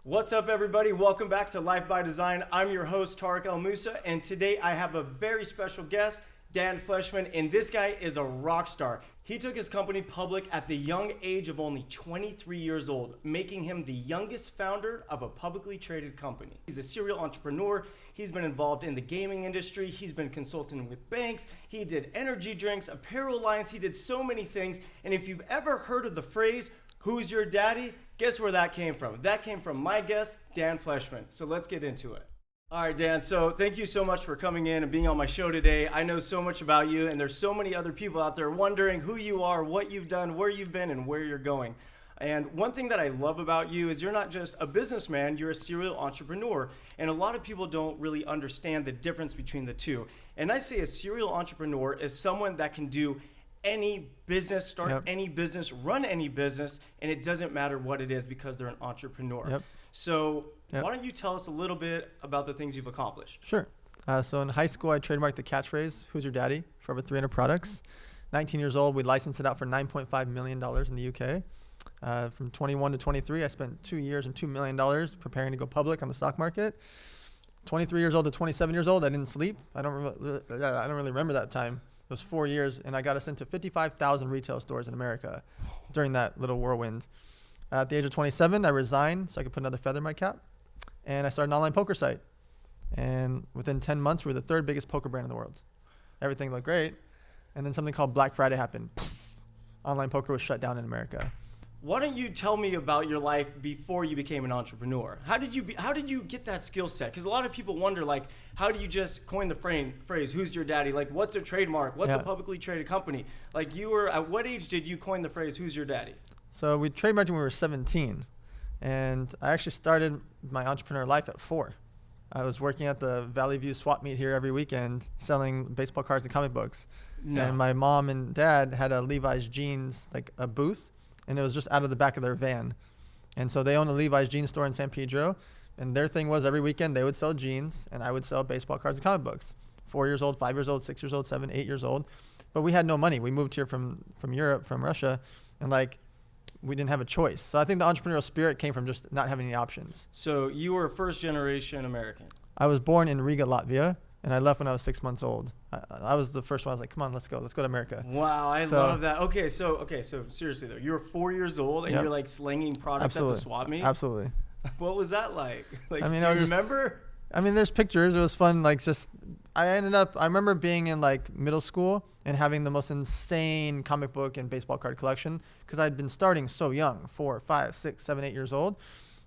What's up, everybody? Welcome back to Life by Design. I'm your host, Tarek El Moussa, and today I have a very special guest, Dan Fleyshman, and this guy is a rock star. He took his company public at the young age of only 23 years old, making him the youngest founder of a publicly traded company. He's a serial entrepreneur. He's been involved in the gaming industry. He's been consulting with banks. He did energy drinks, apparel lines. He did so many things. And if you've ever heard of the phrase, "Who's your daddy?" Guess where that came from? That came from my guest, Dan Fleyshman. So let's get into it. All right, Dan, so thank you so much for coming in and being on my show today. I know so much about you, and there's so many other people out there wondering who you are, what you've done, where you've been, and where you're going. And one thing that I love about you is you're not just a businessman, you're a serial entrepreneur. And a lot of people don't really understand the difference between the two. And I say a serial entrepreneur is someone that can do any business, start any business, run any business, and it doesn't matter what it is because they're an entrepreneur. So why don't you tell us a little bit about the things you've accomplished? Sure. So in high school, I trademarked the catchphrase, "Who's your daddy?" for over 300 products. 19 years old, we licensed it out for $9.5 million in the UK. From 21 to 23, I spent 2 years and $2 million preparing to go public on the stock market. 23 years old to 27 years old, I didn't sleep. I don't really remember that time. It was 4 years, and I got us into 55,000 retail stores in America during that little whirlwind. At the age of 27, I resigned so I could put another feather in my cap, and I started an online poker site. And within 10 months, we were the third biggest poker brand in the world. Everything looked great, and then something called Black Friday happened. Online poker was shut down in America. Why don't you tell me about your life before you became an entrepreneur? How did you get that skill set? Because a lot of people wonder, like, how do you just coin the phrase, "Who's your daddy?" Like, what's a trademark? What's a publicly traded company? Like, at what age did you coin the phrase, "Who's your daddy"? So we trademarked when we were 17. And I actually started my entrepreneur life at 4. I was working at the Valley View swap meet here every weekend selling baseball cards and comic books. No. And my mom and dad had a Levi's jeans, like a booth, and it was just out of the back of their van. And so they owned a Levi's jeans store in San Pedro, and their thing was every weekend they would sell jeans and I would sell baseball cards and comic books. 4 years old, 5 years old, 6 years old, 7, 8 years old. But we had no money. We moved here from Europe, from Russia, and we didn't have a choice. So I think the entrepreneurial spirit came from just not having any options. So you were a first generation American. I was born in Riga, Latvia, and I left when I was 6 months old. I was the first one. I was like, come on, let's go to America. Wow, I love that. Okay, so seriously though, you were 4 years old and you're like slinging products at the swap meet? Absolutely. What was that like? Do you remember? There's pictures. It was fun. I remember being in middle school and having the most insane comic book and baseball card collection because I'd been starting so young, 4, 5, 6, 7, 8 years old.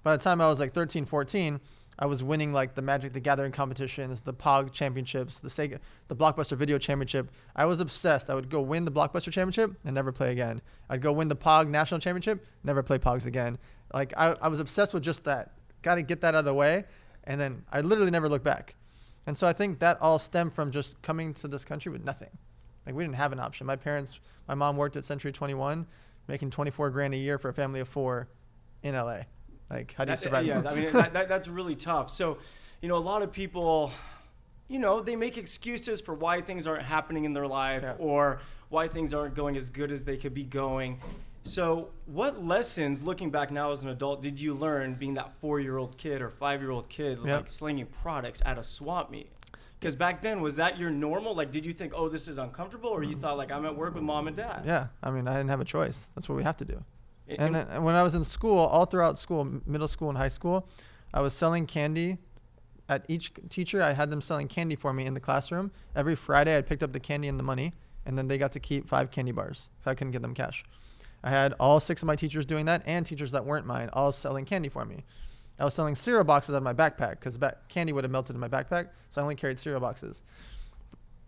By the time I was 13, 14, I was winning the Magic the Gathering competitions, the POG championships, the Blockbuster Video Championship. I was obsessed. I would go win the Blockbuster Championship and never play again. I'd go win the POG National Championship, never play POGs again. I was obsessed with just that. Got to get that out of the way. And then I literally never looked back. And so I think that all stemmed from just coming to this country with nothing. We didn't have an option. My mom worked at Century 21, making $24,000 a year for a family of 4 in LA. How do you survive? Yeah, that's really tough. So, a lot of people, they make excuses for why things aren't happening in their life or why things aren't going as good as they could be going. So what lessons, looking back now as an adult, did you learn being that 4-year-old kid or 5-year-old kid, slinging products at a swap meet? Because back then, was that your normal? Did you think, oh, this is uncomfortable? Or you thought, I'm at work with mom and dad? Yeah. I didn't have a choice. That's what we have to do. And then when I was in school, all throughout school, middle school and high school, I was selling candy. At each teacher, I had them selling candy for me in the classroom. Every Friday, I picked up the candy and the money, and then they got to keep 5 candy bars if I couldn't give them cash. I had all 6 of my teachers doing that and teachers that weren't mine, all selling candy for me. I was selling cereal boxes out of my backpack because candy would have melted in my backpack, so I only carried cereal boxes.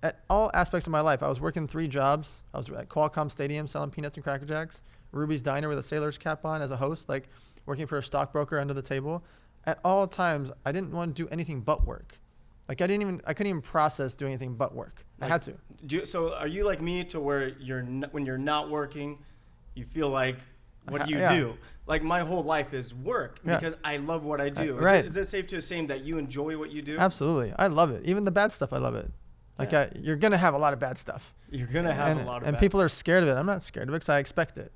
At all aspects of my life, I was working 3 jobs. I was at Qualcomm Stadium selling peanuts and Cracker Jacks, Ruby's Diner with a sailor's cap on as a host, working for a stockbroker under the table. At all times, I didn't want to do anything but work. I couldn't even process doing anything but work. I had to. So are you like me to where when you're not working, you feel like, what do you do? My whole life is work because I love what I do. Right. Is it safe to assume that you enjoy what you do? Absolutely. I love it. Even the bad stuff, I love it. You're going to have a lot of bad stuff. You're going to have a lot of bad And people are scared of it. I'm not scared of it because I expect it.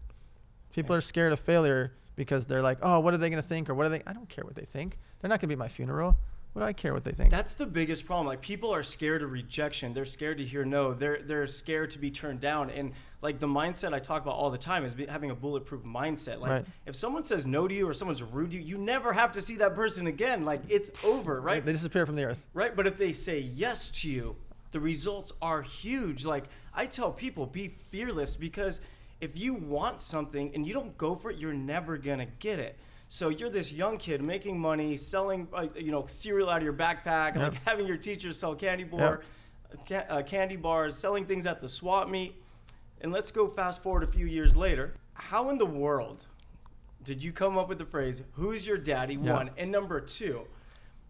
People are scared of failure because they're like, oh, what are they going to think? Or I don't care what they think. They're not going to be at my funeral. What do I care what they think? That's the biggest problem. Like, people are scared of rejection. They're scared to hear no. They're scared to be turned down. And like, the mindset I talk about all the time is having a bulletproof mindset. Like, if someone says no to you or someone's rude to you, you never have to see that person again. Like, it's over, right? They disappear from the earth. Right. But if they say yes to you, the results are huge. Like, I tell people, be fearless, because if you want something and you don't go for it, you're never going to get it. So you're this young kid making money, selling, cereal out of your backpack, like having your teacher sell candy bars, selling things at the swap meet. And let's go fast forward a few years later. How in the world did you come up with the phrase, who's your daddy, one? And number two,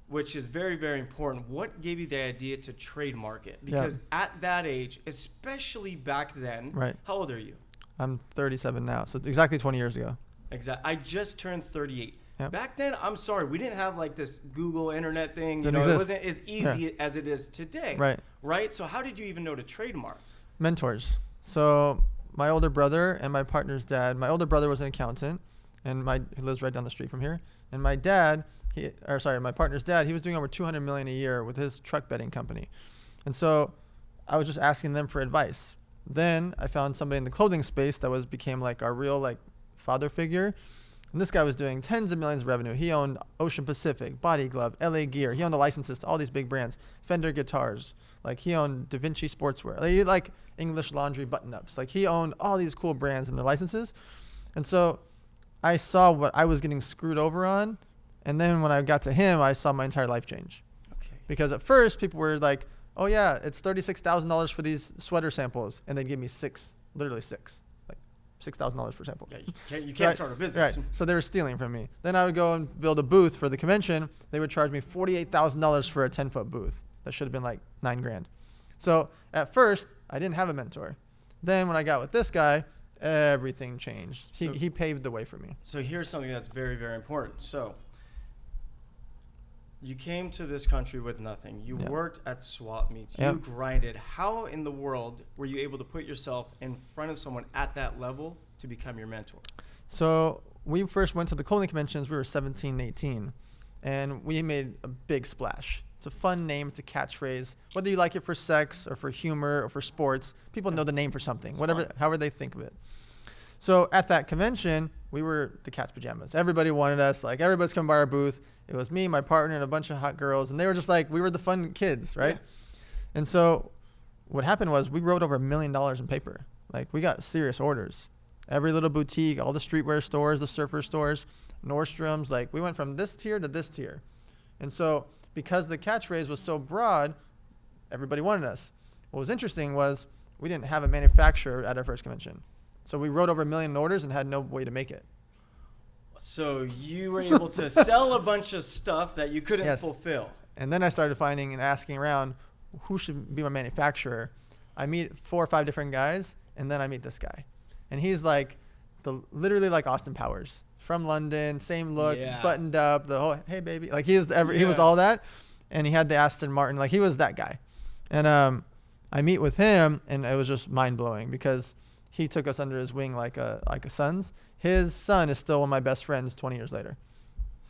which is very, very important, what gave you the idea to trademark it? Because at that age, especially back then, how old are you? I'm 37 now, so exactly 20 years ago. Exactly. I just turned 38. Back then, I'm sorry, we didn't have like this Google internet thing. It wasn't as easy as it is today. Right. So how did you even know to trademark? Mentors. So my older brother and my partner's dad. My older brother was an accountant, and he lives right down the street from here. And my dad, my partner's dad, he was doing over $200 million a year with his truck bedding company. And so I was just asking them for advice. Then I found somebody in the clothing space that became like our real like father figure. And this guy was doing tens of millions of revenue. He owned Ocean Pacific, Body Glove, LA Gear. He owned the licenses to all these big brands, Fender guitars. Like, he owned Da Vinci sportswear, like English Laundry button-ups. Like, he owned all these cool brands and the licenses. And so I saw what I was getting screwed over on. And then when I got to him, I saw my entire life change. Okay. Because at first people were like, oh yeah, it's $36,000 for these sweater samples. And they'd give me literally six. $6,000 per sample. Yeah, you can't start a business. Right. So they were stealing from me. Then I would go and build a booth for the convention. They would charge me $48,000 for a 10-foot booth. That should have been like $9,000. So at first, I didn't have a mentor. Then when I got with this guy, everything changed. He paved the way for me. So here's something that's very, very important. So you came to this country with nothing. You worked at swap meets. You grinded. How in the world were you able to put yourself in front of someone at that level to become your mentor? So we first went to the clothing conventions. We were 17, 18, and we made a big splash. It's a fun name. It's a catchphrase. Whether you like it for sex or for humor or for sports, people know the name for something, however they think of it. So at that convention, we were the cat's pajamas. Everybody wanted us. Like, everybody's coming by our booth. It was me, my partner, and a bunch of hot girls. And they were just like, we were the fun kids, right? Yeah. And so what happened was we wrote over $1 million in paper. Like, we got serious orders. Every little boutique, all the streetwear stores, the surfer stores, Nordstrom's. Like, we went from this tier to this tier. And so because the catchphrase was so broad, everybody wanted us. What was interesting was we didn't have a manufacturer at our first convention. So we wrote over 1 million orders and had no way to make it. So you were able to sell a bunch of stuff that you couldn't fulfill. And then I started finding and asking around who should be my manufacturer. I meet 4 or 5 different guys, and then I meet this guy. And he's like literally like Austin Powers from London, same look, buttoned up, the whole, hey baby. Like, he was all that. And he had the Aston Martin. Like, he was that guy. And I meet with him, and it was just mind blowing because he took us under his wing like a son's. His son is still one of my best friends 20 years later.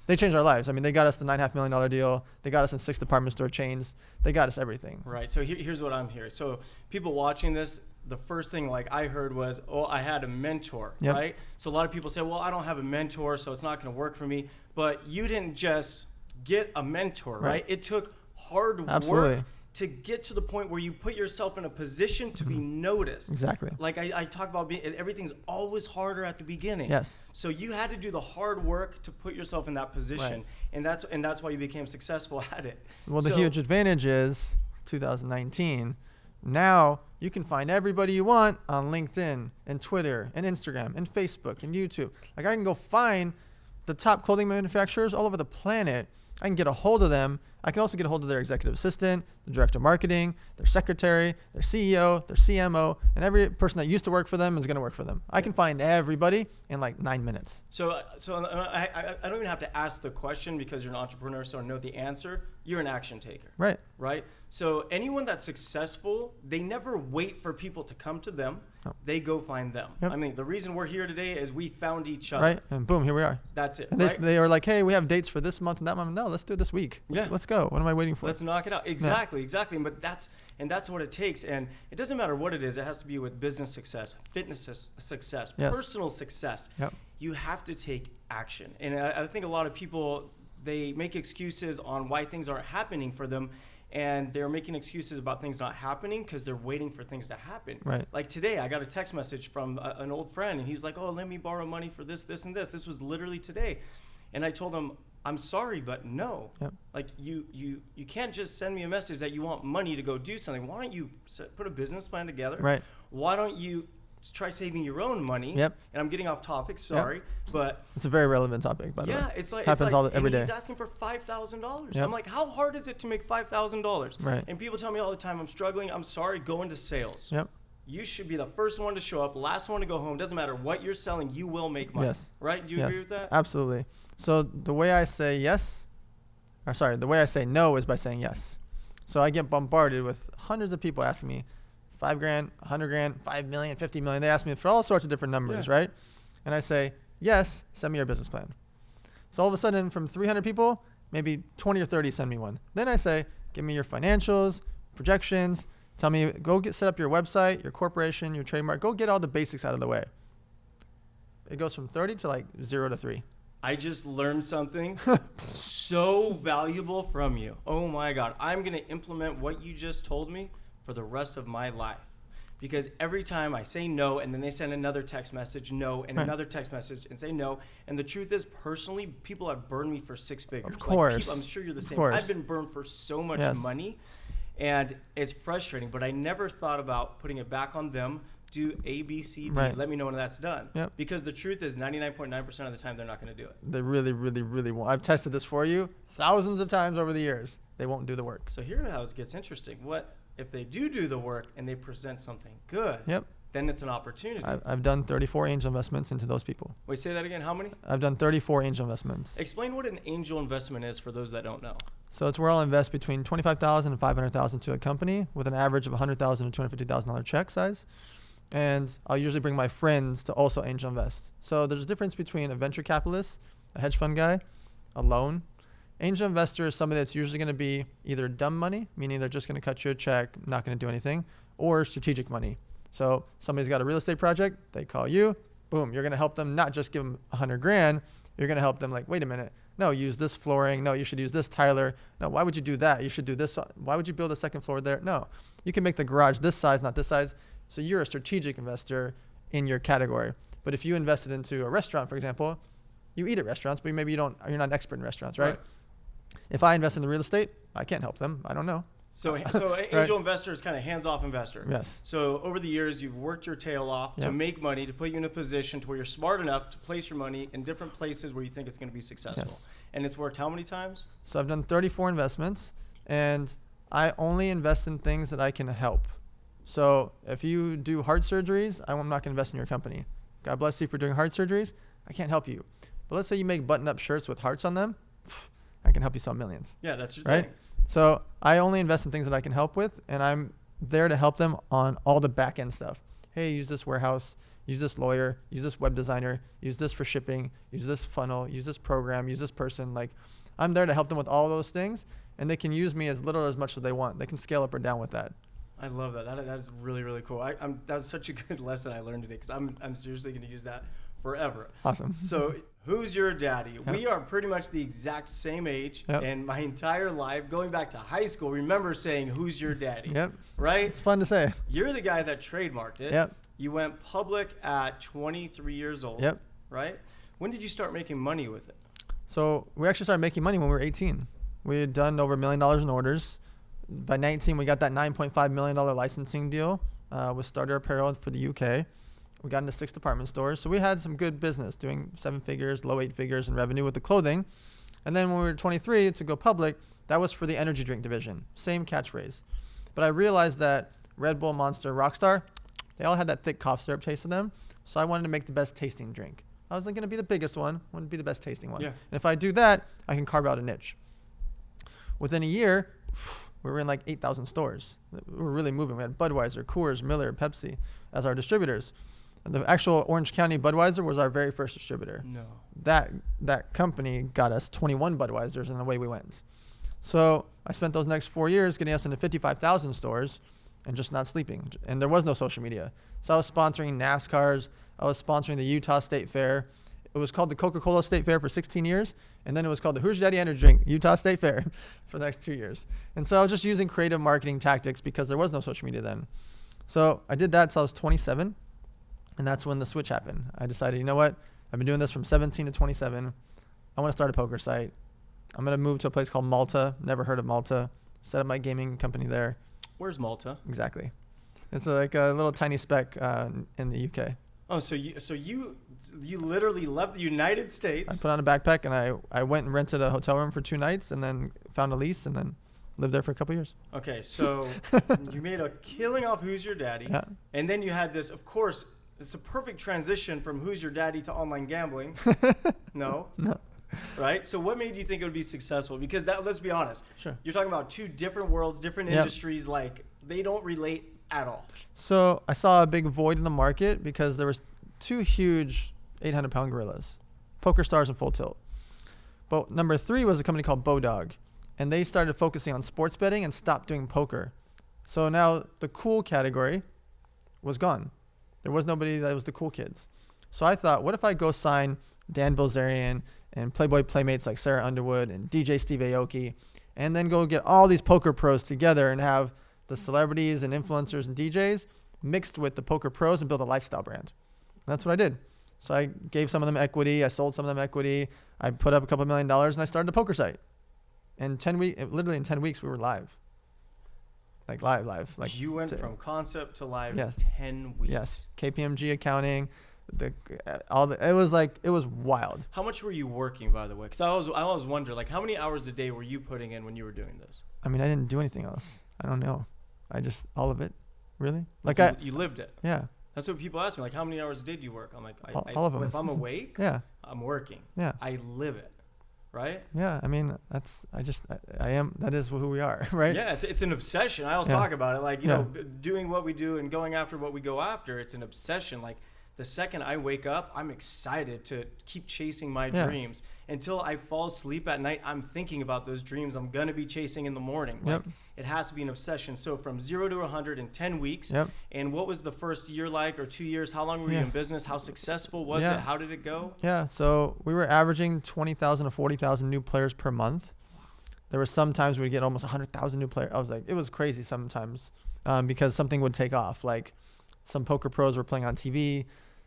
They changed our lives. I mean, they got us the $9.5 million deal. They got us in 6 department store chains. They got us everything. Right. So here's what I'm hearing. So people watching this, the first thing like I heard was, oh, I had a mentor, right? So a lot of people say, well, I don't have a mentor, so it's not going to work for me. But you didn't just get a mentor, right? It took hard work to get to the point where you put yourself in a position to be noticed. Exactly. Like I talk about, everything's always harder at the beginning. Yes. So you had to do the hard work to put yourself in that position, and that's why you became successful at it. Well, the huge advantage is 2019. Now you can find everybody you want on LinkedIn and Twitter and Instagram and Facebook and YouTube. Like, I can go find the top clothing manufacturers all over the planet. I can get a hold of them. I can also get a hold of their executive assistant, the director of marketing, their secretary, their CEO, their CMO, and every person that used to work for them is going to work for them. I can find everybody in like 9 minutes. So I don't even have to ask the question because you're an entrepreneur, so I know the answer. You're an action taker. Right. Right? So anyone that's successful, they never wait for people to come to them. No. They go find them. Yep. I mean, the reason we're here today is we found each other. Right. And boom, here we are. That's it. And they were like, hey, we have dates for this month and that month. No, let's do it this week. Let's go. What am I waiting for? Let's knock it out. Exactly. But that's what it takes. And it doesn't matter what it is. It has to be with business success, fitness success, personal success. Yep. You have to take action. And I think a lot of people, they make excuses on why things aren't happening for them. And they're making excuses about things not happening because they're waiting for things to happen. Right. Like today, I got a text message from an old friend, and he's like, oh, let me borrow money for this, this, and this. This was literally today. And I told him, I'm sorry, but no. Yep. Like you can't just send me a message that you want money to go do something. Why don't you put a business plan together? Right. Why don't you try saving your own money? Yep. And I'm getting off topic, sorry, but it's a very relevant topic, by the way. Yeah, it's like happens every day. He's asking for $5,000. Yep. I'm like, how hard is it to make $5,000? Right. And people tell me all the time, I'm struggling. I'm sorry, go into sales. Yep. You should be the first one to show up, last one to go home. Doesn't matter what you're selling, you will make money. Yes. Right? Do you agree with that? Absolutely. So the way I say the way I say no is by saying yes. So I get bombarded with hundreds of people asking me $5,000, $100,000, 5 million, 50 million. They ask me for all sorts of different numbers, right? And I say, yes, send me your business plan. So all of a sudden from 300 people, maybe 20 or 30 send me one. Then I say, give me your financials, projections, tell me, set up your website, your corporation, your trademark, go get all the basics out of the way. It goes from 30 to like 0 to 3. I just learned something so valuable from you. Oh my God. I'm going to implement what you just told me for the rest of my life. Because every time I say no, and then they send another text message, no, and another text message, and say no. And the truth is, personally, people have burned me for 6 figures. Of course. I'm sure you're the same. Course. I've been burned for so much money, and it's frustrating. But I never thought about putting it back on them. Do A, B, C, D. Let me know when that's done. Yep. Because the truth is 99.9% of the time, they're not going to do it. They really, really, really won't. I've tested this for you thousands of times over the years. They won't do the work. So here's how it gets interesting. What if they do the work and they present something good? Yep. Then it's an opportunity. I've done 34 angel investments into those people. Wait, say that again. How many? I've done 34 angel investments. Explain what an angel investment is for those that don't know. So it's where I'll invest between $25,000 and $500,000 to a company with an average of $100,000 to $250,000 check size. And I'll usually bring my friends to also angel invest. So there's a difference between a venture capitalist, a hedge fund guy, a loan. Angel investor is somebody that's usually going to be either dumb money, meaning they're just going to cut you a check, not going to do anything, or strategic money. So somebody's got a real estate project, they call you, boom, you're going to help them, not just give them $100,000, you're going to help them like, wait a minute, no, use this flooring, no, you should use this tiler, no, why would you do that? You should do this, why would you build a second floor there? No, you can make the garage this size, not this size. So you're a strategic investor in your category. But if you invested into a restaurant, for example, you eat at restaurants, but maybe you're not an expert in restaurants, right? If I invest in the real estate, I can't help them. I don't know. So angel investor is kind of hands-off investor. Yes. So over the years, you've worked your tail off to make money, to put you in a position to where you're smart enough to place your money in different places where you think it's going to be successful. Yes. And it's worked how many times? So I've done 34 investments, and I only invest in things that I can help. So if you do heart surgeries, I'm not going to invest in your company. God bless you for doing heart surgeries. I can't help you. But let's say you make button-up shirts with hearts on them. I can help you sell millions. Yeah, that's your right? thing. So I only invest in things that I can help with, and I'm there to help them on all the back-end stuff. Hey, use this warehouse, use this lawyer, use this web designer, use this for shipping, use this funnel, use this program, use this person. Like, I'm there to help them with all those things, and they can use me as little or as much as they want. They can scale up or down with that. I love that. That is really, really cool. That was such a good lesson I learned today because I'm seriously going to use that forever. Awesome. So who's your daddy? Yep. We are pretty much the exact same age, and my entire life, going back to high school, remember saying, who's your daddy? Yep. Right? It's fun to say. You're the guy that trademarked it. Yep. You went public at 23 years old. Yep. Right? When did you start making money with it? So we actually started making money when we were 18. We had done over $1 million in orders. By 19, we got that $9.5 million licensing deal with Starter Apparel for the UK. We got into 6 department stores. So we had some good business doing 7 figures, low 8 figures in revenue with the clothing. And then when we were 23 to go public, that was for the energy drink division. Same catchphrase. But I realized that Red Bull, Monster, Rockstar, they all had that thick cough syrup taste to them. So I wanted to make the best tasting drink. I was like, going to be the biggest one, want to be the best tasting one. Yeah. And if I do that, I can carve out a niche. Within a year, we were in like 8,000 stores. We were really moving. We had Budweiser, Coors, Miller, Pepsi as our distributors. And the actual Orange County Budweiser was our very first distributor. No. That company got us 21 Budweisers, and away we went. So I spent those next 4 years getting us into 55,000 stores and just not sleeping. And there was no social media. So I was sponsoring NASCARs. I was sponsoring the Utah State Fair. It was called the Coca-Cola State Fair for 16 years. And then it was called the Who's Your Daddy Energy Drink Utah State Fair for the next 2 years. And so I was just using creative marketing tactics because there was no social media then. So I did that till I was 27. And that's when the switch happened. I decided, you know what? I've been doing this from 17 to 27. I want to start a poker site. I'm going to move to a place called Malta. Never heard of Malta. Set up my gaming company there. Where's Malta? Exactly. It's like a little tiny speck in the UK. Oh, so you literally left the United States. I put on a backpack and I went and rented a hotel room for 2 nights and then found a lease and then lived there for a couple of years. Okay, so you made a killing off Who's Your Daddy. Yeah. And then you had this, of course, it's a perfect transition from Who's Your Daddy to online gambling. No. Right? So what made you think it would be successful? Because let's be honest. Sure. You're talking about 2 different worlds, different industries. Like, they don't relate at all. So I saw a big void in the market because there was 2 huge 800-pound gorillas, Poker Stars and Full Tilt. But number 3 was a company called Bodog, and they started focusing on sports betting and stopped doing poker. So now the cool category was gone. There was nobody that was the cool kids. So I thought, what if I go sign Dan Bilzerian and Playboy Playmates like Sarah Underwood and DJ Steve Aoki, and then go get all these poker pros together and have the celebrities and influencers and DJs mixed with the poker pros and build a lifestyle brand. And that's what I did. So I gave some of them equity. I sold some of them equity. I put up a couple $1 million and I started a poker site. And literally in 10 weeks, we were live. Like live. Like you went from concept to live yes. in 10 weeks. Yes. KPMG accounting. It was wild. How much were you working, by the way? Because I always wonder, like, how many hours a day were you putting in when you were doing this? I mean, I didn't do anything else. I don't know. All of it. Really? Like you lived it. Yeah. That's what people ask me. Like, how many hours a day do you work? I'm like, all of them. If I'm awake, yeah, I'm working. Yeah. I live it. Right? Yeah. I mean, I am. That is who we are. Right? Yeah. It's an obsession. I always talk about it. Like, you know, doing what we do and going after what we go after. It's an obsession. Like, the second I wake up, I'm excited to keep chasing my dreams. Until I fall asleep at night, I'm thinking about those dreams I'm going to be chasing in the morning. Like, it has to be an obsession. So from 0 to 100 in 10 weeks. Yep. And what was the first year like, or 2 years? How long were you in business? How successful was it? How did it go? Yeah. So we were averaging 20,000 to 40,000 new players per month. There were some times we'd get almost 100,000 new players. I was like, it was crazy sometimes because something would take off. Like, some poker pros were playing on TV.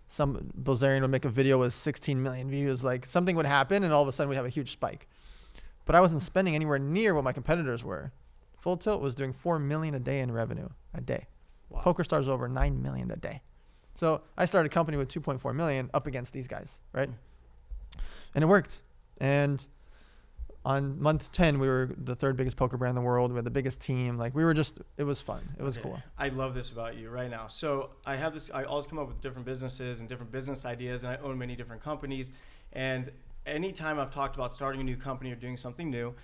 Some Bilzerian would make a video with 16 million views. Like, something would happen and all of a sudden we'd have a huge spike. But I wasn't spending anywhere near what my competitors were. Full Tilt was doing $4 million a day in revenue a day. Wow. Poker Stars over $9 million a day. So I started a company with $2.4 million up against these guys, right? And it worked. And on month 10, we were the 3rd biggest poker brand in the world. We had the biggest team. Like, it was fun. It was cool. I love this about you right now. So I always come up with different businesses and different business ideas, and I own many different companies. And anytime I've talked about starting a new company or doing something new,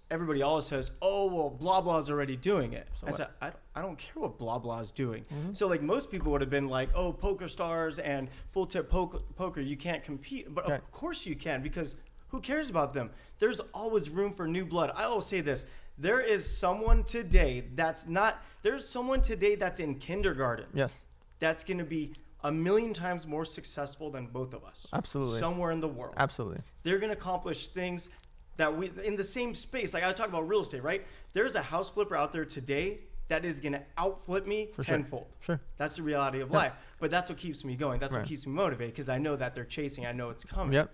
everybody always says, oh, well, blah, blah is already doing it. So I said, I don't care what blah, blah is doing. Mm-hmm. So, like, most people would have been like, oh, Poker Stars and Full Tip Poker, you can't compete. But of course you can, because who cares about them? There's always room for new blood. I always say this. There's someone today that's in kindergarten. Yes. That's going to be 1,000,000 times more successful than both of us. Absolutely. Somewhere in the world. Absolutely. They're going to accomplish things that we, in the same space. Like, I talk about real estate, right? There's a house flipper out there today that is going to outflip me tenfold. Sure. That's the reality of life. But that's what keeps me going. That's what keeps me motivated, because I know that they're chasing. I know it's coming. Yep.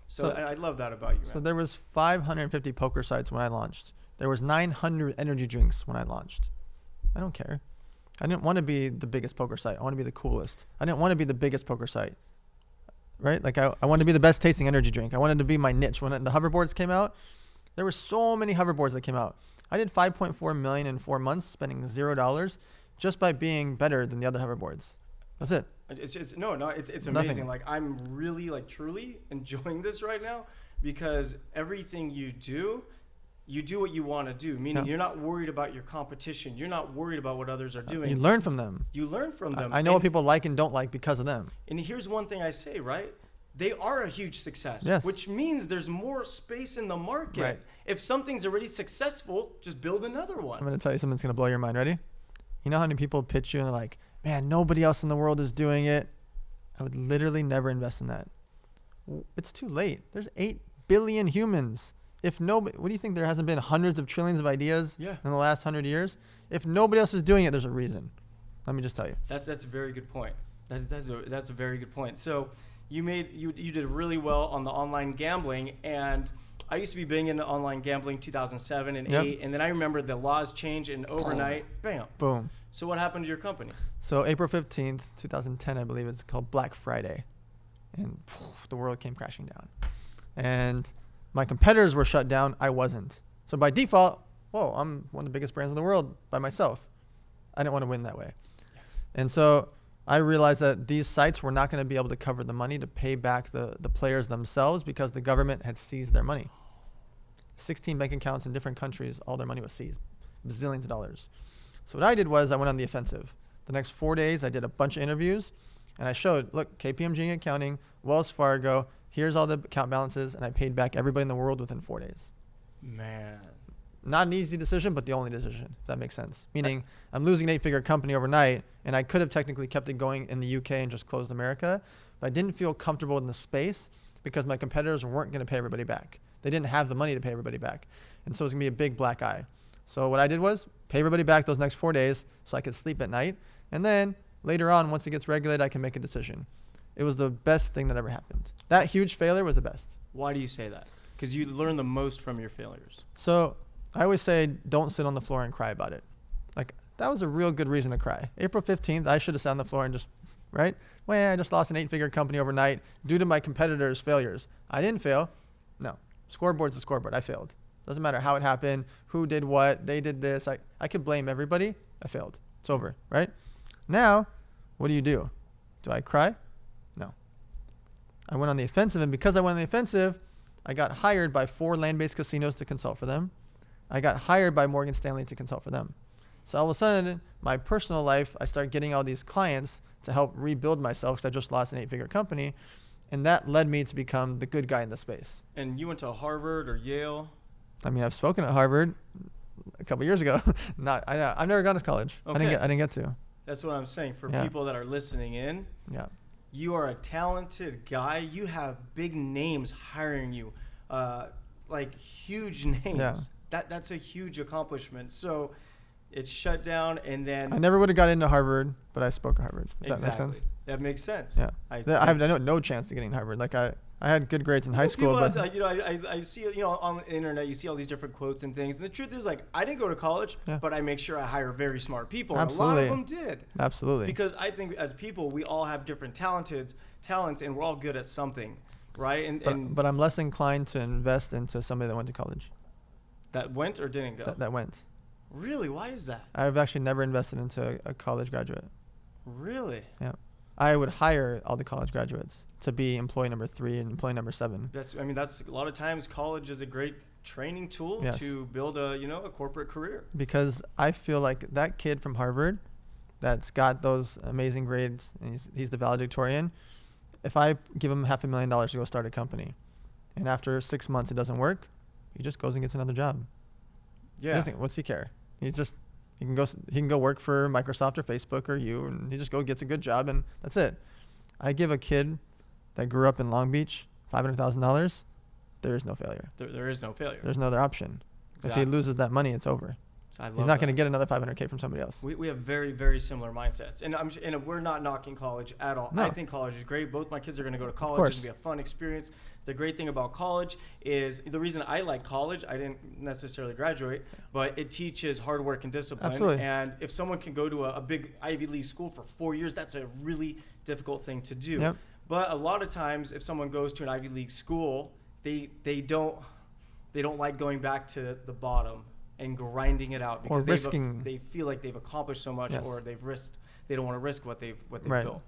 So I love that about you, man. So there was 550 poker sites when I launched. There was 900 energy drinks when I launched. I don't care. I didn't want to be the biggest poker site. I want to be the coolest. I didn't want to be the biggest poker site. right? Like I wanted to be the best tasting energy drink. I wanted to be my niche. When the hoverboards came out, there were so many hoverboards that came out. I did 5.4 million in 4 months, spending $0 just by being better than the other hoverboards. That's it. It's amazing. Nothing. Like I'm really like truly enjoying this right now because everything you do what you want to do. Meaning you're not worried about your competition. You're not worried about what others are doing. You learn from them. You learn from them. I know what people like and don't like because of them. And here's one thing I say, right? They are a huge success, yes. which means there's more space in the market. Right. If something's already successful, just build another one. I'm going to tell you something that's going to blow your mind. Ready? You know how many people pitch you and they're like, man, nobody else in the world is doing it. I would literally never invest in that. It's too late. There's 8 billion humans. If nobody, what do you think? There hasn't been hundreds of trillions of ideas in the last 100 years? If nobody else is doing it, there's a reason. Let me just tell you. That's a very good point. That's a very good point. So you did really well on the online gambling, and I used to be big into online gambling 2007 and 8, and then I remember the laws changed and overnight, bam. Boom. So what happened to your company? So April 15th, 2010, I believe it's called Black Friday, and the world came crashing down. And my competitors were shut down. I wasn't. So by default, I'm one of the biggest brands in the world by myself. I didn't want to win that way. And so I realized that these sites were not going to be able to cover the money to pay back the players themselves because the government had seized their money. 16 bank accounts in different countries, all their money was seized, bazillions of dollars. So what I did was I went on the offensive. The next 4 days, I did a bunch of interviews, and I showed, look, KPMG Accounting, Wells Fargo, here's all the account balances, and I paid back everybody in the world within 4 days. Man. Not an easy decision, but the only decision, if that makes sense. Meaning, I'm losing an 8-figure company overnight, and I could have technically kept it going in the UK and just closed America, but I didn't feel comfortable in the space because my competitors weren't going to pay everybody back. They didn't have the money to pay everybody back. And so it was going to be a big black eye. So what I did was pay everybody back those next 4 days so I could sleep at night. And then later on, once it gets regulated, I can make a decision. It was the best thing that ever happened. That huge failure was the best. Why do you say that? Because you learn the most from your failures. So I always say, don't sit on the floor and cry about it. Like, that was a real good reason to cry. April 15th, I should have sat on the floor and just, right? Well, I just lost an 8-figure company overnight due to my competitors' failures. I didn't fail. No. Scoreboard's a scoreboard. I failed. Doesn't matter how it happened, who did what, they did this. I could blame everybody. I failed. It's over, right? Now, what do? Do I cry? No. I went on the offensive, and because I went on the offensive, I got hired by 4 land-based casinos to consult for them. I got hired by Morgan Stanley to consult for them. So all of a sudden, my personal life, I started getting all these clients to help rebuild myself because I just lost an 8-figure company. And that led me to become the good guy in the space. And you went to Harvard or Yale? I mean, I've spoken at Harvard a couple years ago. I've never gone to college. Okay. I didn't get to. That's what I'm saying. For people that are listening in, you are a talented guy. You have big names hiring you, like huge names. Yeah. That's a huge accomplishment. So it's shut down, and then I never would have got into Harvard, but I spoke at Harvard. Does that make sense? That makes sense. Yeah. I have no chance to getting Harvard. Like I had good grades in high school, but I see on the internet you see all these different quotes and things, and the truth is like I didn't go to college, but I make sure I hire very smart people. Absolutely. And a lot of them did. Absolutely. Because I think as people we all have different talents, and we're all good at something, right? But I'm less inclined to invest into somebody that went to college. That went or didn't go? That went. Really? Why is that? I've actually never invested into a college graduate. Really? Yeah. I would hire all the college graduates to be employee number 3 and employee number 7. That's a lot of times college is a great training tool to build a corporate career. Because I feel like that kid from Harvard that's got those amazing grades and he's the valedictorian, if I give him $500,000 to go start a company and after 6 months it doesn't work, he just goes and gets another job. Yeah. What's he care? He can go work for Microsoft or Facebook or you, and he just gets a good job, and that's it. I give a kid that grew up in Long Beach $500,000, there is no failure. There is no failure. There's no other option. Exactly. If he loses that money, it's over. He's not going to get another $500K from somebody else. We have very, very similar mindsets. And we're not knocking college at all. No. I think college is great. Both my kids are going to go to college. It's going to be a fun experience. The great thing about college is the reason I like college, I didn't necessarily graduate, but it teaches hard work and discipline. Absolutely. And if someone can go to a big Ivy League school for 4 years, that's a really difficult thing to do. Yep. But a lot of times, if someone goes to an Ivy League school, they don't like going back to the bottom and grinding it out because they feel like they've accomplished so much, Yes. or they don't want to risk what they've Right. built.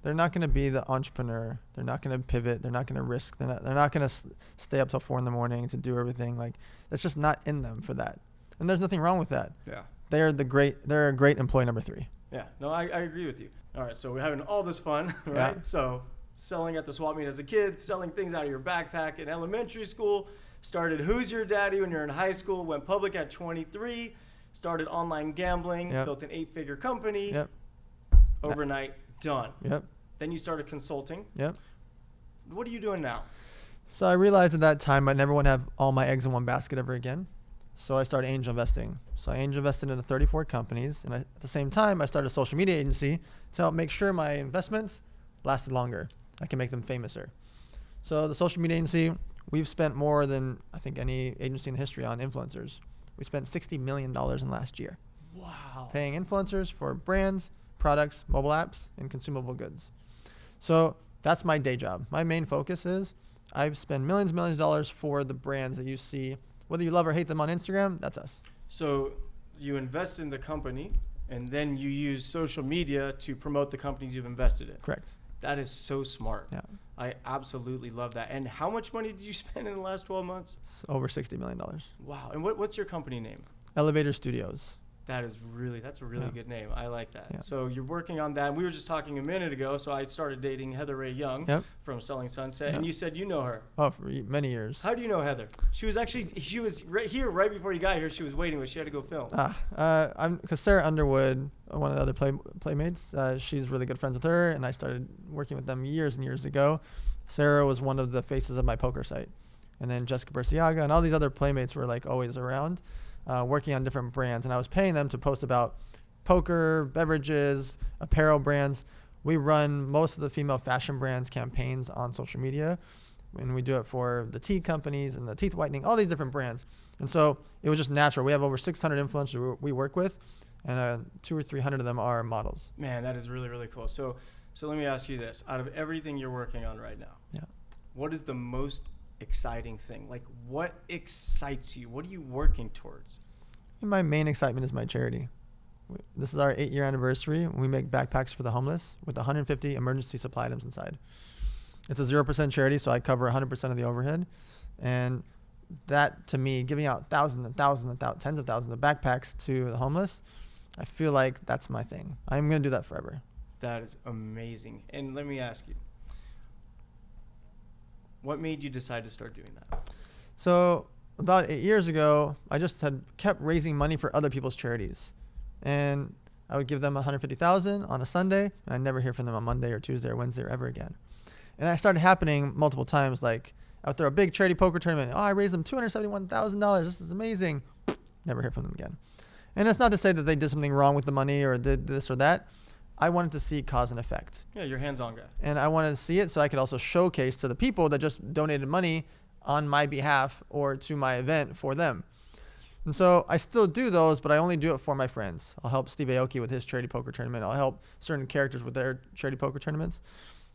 They're not going to be the entrepreneur. They're not going to pivot. They're not going to risk. They're not going to stay up till 4 a.m. to do everything. Like, that's just not in them for that. And there's nothing wrong with that. Yeah. They're a great employee number 3. Yeah. No, I agree with you. All right. So we're having all this fun, right? Yeah. So selling at the swap meet as a kid, selling things out of your backpack in elementary school, started Who's Your Daddy when you're in high school, went public at 23, started online gambling, Yep. built an 8-figure company. Yep. Overnight, done. Yep. Then you started consulting. Yep. What are you doing now? So I realized at that time I never want to have all my eggs in one basket ever again. So I started angel investing. So I angel invested into 34 companies. And at the same time, I started a social media agency to help make sure my investments lasted longer. I can make them famouser. So the social media agency, we've spent more than I think any agency in history on influencers. We spent $60 million in last year. Wow. Paying influencers for brands, products, mobile apps, and consumable goods. So that's my day job. My main focus is I spend millions of dollars for the brands that you see. Whether you love or hate them on Instagram, that's us. So you invest in the company, and then you use social media to promote the companies you've invested in. Correct. That is so smart. Yeah. I absolutely love that. And how much money did you spend in the last 12 months? It's over $60 million. Wow. And what's your company name? Elevator Studios. That's a really good name. I like that. Yeah. So you're working on that. We were just talking a minute ago. So I started dating Heather Ray Young from Selling Sunset, and you said you know her. Oh, for many years. How do you know Heather? She was right here right before you got here. She was waiting, but she had to go film. Because Sarah Underwood, one of the other playmates, she's really good friends with her, and I started working with them years and years ago. Sarah was one of the faces of my poker site, and then Jessica Berciaga and all these other playmates were like always around. Working on different brands, and I was paying them to post about poker, beverages, apparel brands. We run most of the female fashion brands campaigns on social media, and we do it for the tea companies and the teeth whitening, all these different brands. And so it was just natural. We have over 600 influencers we work with, and 200 or 300 of them are models. Man, that is really, really cool. So let me ask you this. Out of everything you're working on right now, what is the most exciting thing? Like, what excites you? What are you working towards? And my main excitement is my charity. This is our 8-year anniversary. We make backpacks for the homeless with 150 emergency supply items inside. It's a 0% charity, so I cover 100% of the overhead. And that, to me, giving out thousands and thousands and tens of thousands of backpacks to the homeless, I feel like that's my thing. I'm going to do that forever. That is amazing. And let me ask you, what made you decide to start doing that? So about 8 years ago, I just had kept raising money for other people's charities. And I would give them $150,000 on a Sunday, and I'd never hear from them on Monday or Tuesday or Wednesday or ever again. And that started happening multiple times, like after a big charity poker tournament. Oh, I raised them $271,000. This is amazing. Never hear from them again. And it's not to say that they did something wrong with the money or did this or that. I wanted to see cause and effect. Yeah, you're hands-on guy. And I wanted to see it so I could also showcase to the people that just donated money on my behalf or to my event for them. And so I still do those, but I only do it for my friends. I'll help Steve Aoki with his charity poker tournament. I'll help certain characters with their charity poker tournaments.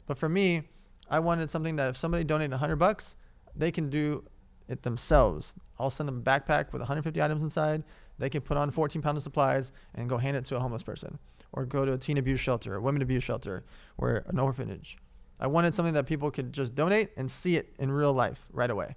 But for me, I wanted something that if somebody donated $100, they can do it themselves. I'll send them a backpack with 150 items inside. They can put on 14 pounds of supplies and go hand it to a homeless person, or go to a teen abuse shelter, a women abuse shelter, or an orphanage. I wanted something that people could just donate and see it in real life right away.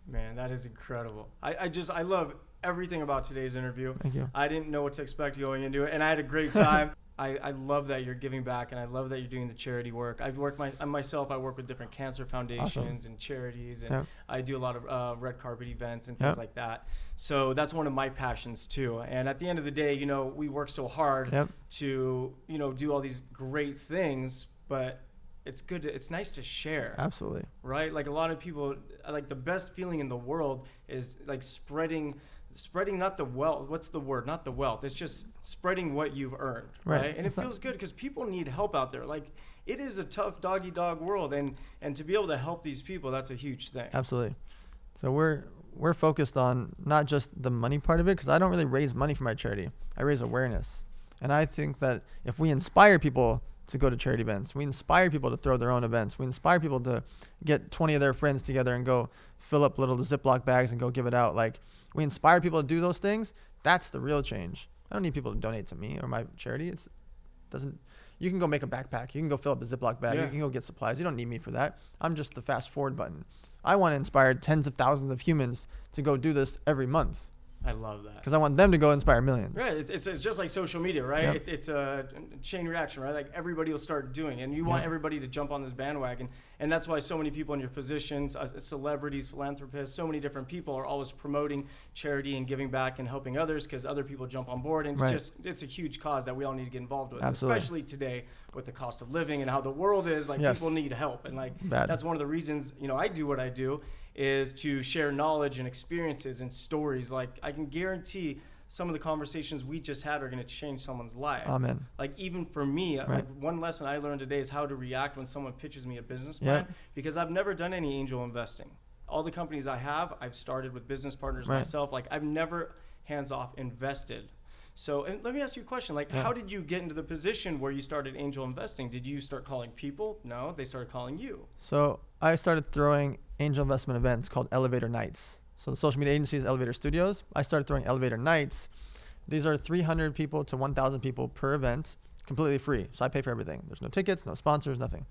Man, that is incredible. I love everything about today's interview. Thank you. I didn't know what to expect going into it, and I had a great time. I love that you're giving back, and I love that you're doing the charity work. I work with different cancer foundations and charities, and I do a lot of red carpet events and things like that. So that's one of my passions too. And at the end of the day, we work so hard to, do all these great things, but it's nice to share. Absolutely. Right? Like a lot of people, like the best feeling in the world is like spreading not the wealth. What's the word? Not the wealth. It's just spreading what you've earned, right? And it feels good because people need help out there. Like it is a tough dog world, and to be able to help these people, that's a huge thing. Absolutely. So we're focused on not just the money part of it, because I don't really raise money for my charity. I raise awareness. And I think that if we inspire people to go to charity events. We inspire people to throw their own events. We inspire people to get 20 of their friends together and go fill up little Ziploc bags and go give it out. Like, we inspire people to do those things. That's the real change. I don't need people to donate to me or my charity. You can go make a backpack. You can go fill up a Ziploc bag. You can go get supplies. You don't need me for that. I'm just the fast forward button. I want to inspire tens of thousands of humans to go do this every month. I love that. Because I want them to go inspire millions. Right. It's just like social media, right? Yep. It's a chain reaction, right? Like everybody will start doing it. And you want everybody to jump on this bandwagon. And that's why so many people in your positions, celebrities, philanthropists, so many different people are always promoting charity and giving back and helping others because other people jump on board. And it's a huge cause that we all need to get involved with. Absolutely. Especially today with the cost of living and how the world is. Like people need help. And like that's one of the reasons, I do what I do, is to share knowledge and experiences and stories. Like I can guarantee some of the conversations we just had are going to change someone's life. Amen. Like even for me, like one lesson I learned today is how to react when someone pitches me a business plan, because I've never done any angel investing. All the companies I have, I've started with business partners myself. Like I've never hands off invested. So, and let me ask you a question. Like, how did you get into the position where you started angel investing? Did you start calling people? No, they started calling you. So I started throwing angel investment events called Elevator Nights. So the social media agency is Elevator Studios. I started throwing Elevator Nights. These are 300 people to 1,000 people per event, completely free. So I pay for everything. There's no tickets, no sponsors, nothing.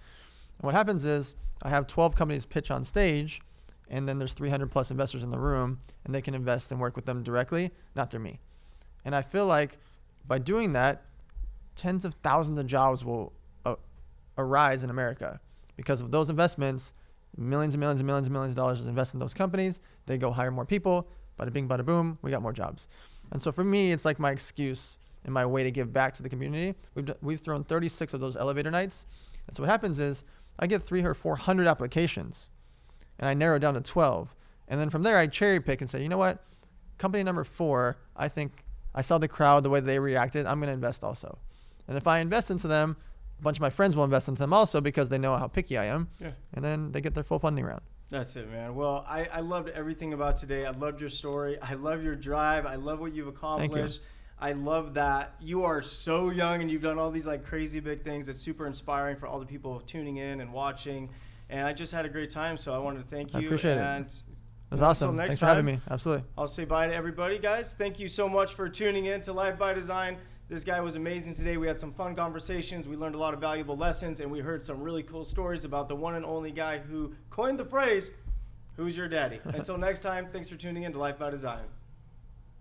And what happens is I have 12 companies pitch on stage, and then there's 300 plus investors in the room, and they can invest and work with them directly, not through me. And I feel like by doing that, tens of thousands of jobs will arise in America because of those investments. Millions and millions and millions and millions of dollars is invested in those companies. They go hire more people. Bada bing, bada boom. We got more jobs. And so for me, it's like my excuse and my way to give back to the community. We've thrown 36 of those elevator nights. And so what happens is I get 300 or 400 applications, and I narrow down to 12. And then from there, I cherry pick and say, you know what? Company number 4, I think I saw the crowd, the way they reacted. I'm going to invest also. And if I invest into them, a bunch of my friends will invest into them also because they know how picky I am. Yeah. And then they get their full funding round. That's it, man. Well, I loved everything about today. I loved your story. I love your drive. I love what you've accomplished. Thank you. I love that you are so young and you've done all these like crazy big things. It's super inspiring for all the people tuning in and watching. And I just had a great time. So I wanted to thank you. I appreciate and it. That's awesome. Thanks for having me. Absolutely. I'll say bye to everybody, guys. Thank you so much for tuning in to Life by Design. This guy was amazing today. We had some fun conversations. We learned a lot of valuable lessons, and we heard some really cool stories about the one and only guy who coined the phrase, "Who's your daddy?" Until next time, thanks for tuning in to Life by Design.